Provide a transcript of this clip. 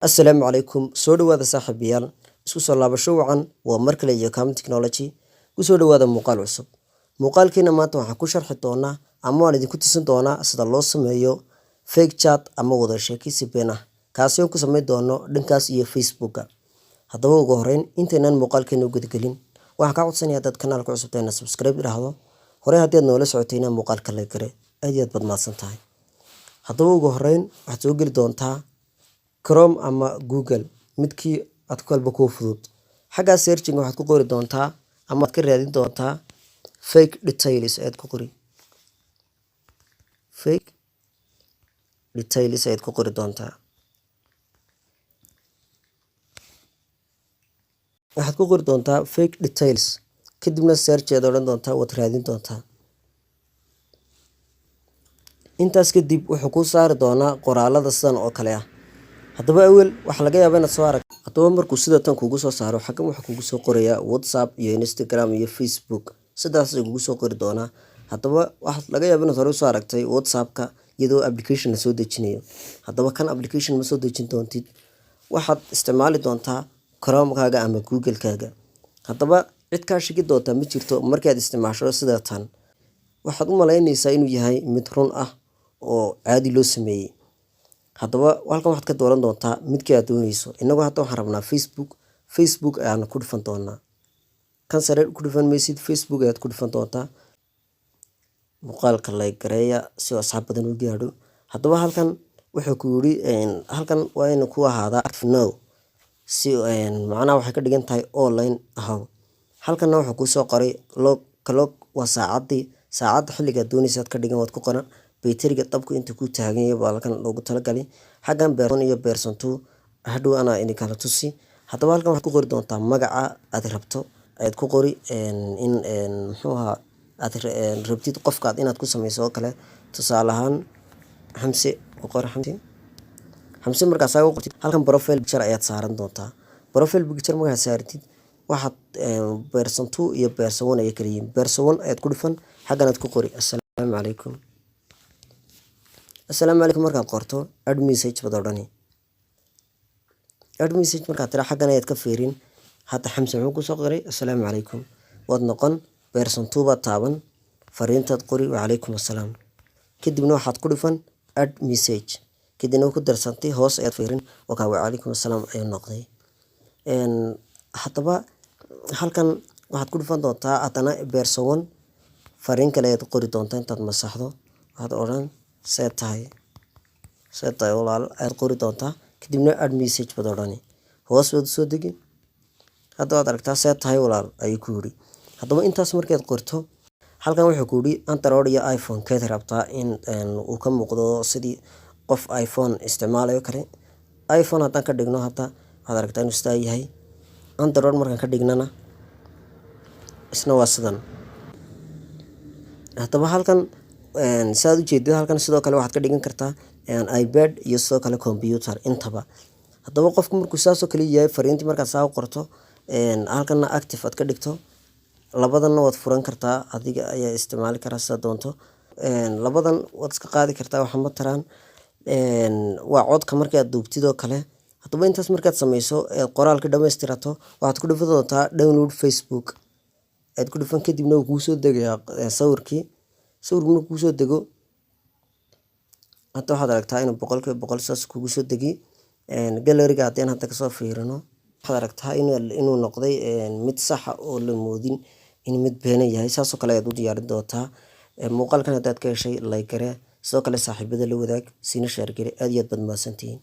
Assalaamu calaykum soo dhawaada saaxiibayaal isku soo laabasho wacan waa mar kale iyo Cam Technology ku soo dhawaada muuqaal cusub muuqaalkeena maanta waxaan ku sharxi doonaa ama waan idinku tusin doonaa sida loo sameeyo fake chat ama wada sheekaysi been ah kaasi oo ku sameyn doono dhankaas iyo Facebook haddaba ugu horreyn inteenan muuqaalkeena u gudgelin waxaan ka codsanayaa dad kanaalka cusub ee subscribe iraahdo hore haddii aad noola socotayna muuqaalka la gare aad iyo aad badmaadsan tahay haddaba ugu horreyn waxaad soo geli doontaa Chrome ama Google midkii aad kalba ku fudud xagga searching waxaad ku qori doontaa ama aad ka raadin doontaa fake details aad ku qori doontaa waxaad ku qori doontaa fake details kadibna search aad oran doontaa waad raadin doontaa intaas kadib wuxuu ku saari doonaa qoraalada sidan oo kale ah haddaba awal waxa laga yaabaa inaad soo arag haddaba markuu sida tan kugu soo saaro xaggan waxa kugu soo qoraya WhatsApp iyo Instagram iyo Facebook sidaas ay kugu soo qori doonaa haddaba waxa laga yaabaa inaad hore soo aragtay WhatsApp-ka iyadoo application la soo dejinayo haddaba kan application ma soo dejin doontid waxaad isticmaali doontaa Chrome-kaaga ama Google-kaaga haddaba cid ka shaqi doonta ma jirto markaad isticmaasho sida tan waxaad u malaynaysaa inuu yahay mid run ah oo caadi loo sameeyay haddaba halkan waxaad ka dooran doontaa midkii aad doonayso inagu hadda waxaan rabnaa Facebook ayaan ku dhufan doonaa kan sare ku dhufan maysid Facebook ayaad ku dhufan doontaa muuqaalka like gareeya si asxaab badan u gaadho haddaba halkan wuxuu ku yiri halkan waa in ku ahaada active now si macnaha waxay ka dhigan tahay online ahaw halkan wuxuu ku soo qoray clock waa saacadda xilliga doonaysa ka dhigan wad ku qoran bayteriga dabku inta ku taagan yahay baa halkan loogu talagalay xaggan beerson iyo beerson 2 hadhow ana in kala tusi haddaba halkan waxaad ku qori doontaa magaca aad rabto ayaad ku qori in muxuu ahaa aad rabtid qofkaad inaad ku sameyso oo kale tusaale ahaan Xamse ku qor Xamse markaas aad qortid halkan profile picture ayaad saaran doontaa profile picture markaad saartid waxaad beerson 2 iyo beerson 1 ay kala yihiin beerson 1 ayaad ku dhufan xaggan aad ku qori assalaamu calaykum markaad qorto add message baad odhani add message markaad tira xaggan ayaad ka fiirin hadda Xamse wuxuu ku soo qoray assalaamu calaykum waad noqon beerson 2 baad taaban fariintaad qori wa calaykum assalaam kadibna waxaad ku dhufan add message kadibna ku darsantay hoos ayaad fiirin wa calaykum assalaam ayuu noqday haddaba halkan waxaad ku dhufan doontaa adana beerson 1 fariin kale ayaad qori doontaa intaad masaxdo waxaad odhan seetahay walaal aad qori doontaa kadibna add message baad odhani hoos baad soo degi hadda waad aragtaa seetahay walaal ayuu ku yiri haddaba intaas markaad qorto halkan wuxuu ku yiri Android iyo iPhone keed rabtaa in uu ka muuqdo sidii qof iPhone isticmaalayo kale iPhone haddaan ka dhigno hadda waxaad aragtaa inuu sidaa yahay Android markaan ka dhignana isna waa sidan haddaba halkan saad u jeedo halkan sidoo kale waxaad ka dhigan kartaa iPad iyo sidoo kale computer intaba haddaba qofku markuu saas oo kale yahay fariintii markaad saa u qorto halkan active aad ka dhigto labadan waad furan kartaa adiga ayaa isticmaali karaa sida doonto labadan waad iska qaadi kartaa waxa ma taraan waa codka markaad duubtid oo kale haddaba intaas markaad sameyso qoraalka dhameystirato waxaad ku dhufan doontaa download Facebook aad ku dhufan kadibna uu kuu soo degayaa sawirkii markuu kuu soo dego hadda waxaad aragtaa inuu 100% saas kugu soo degi gallery-ga haddii aan hadda ka soo fiirino waxaad aragtaa inuu noqday mid sax ah oo la moodin in mid been yahay saas oo kale ayaad u diyaarin doontaa muuqaalkan haddaad ka heshay like gare sidoo kale saaxiibada la wadaag sina share gare aad iyo aad badmaadsantihiin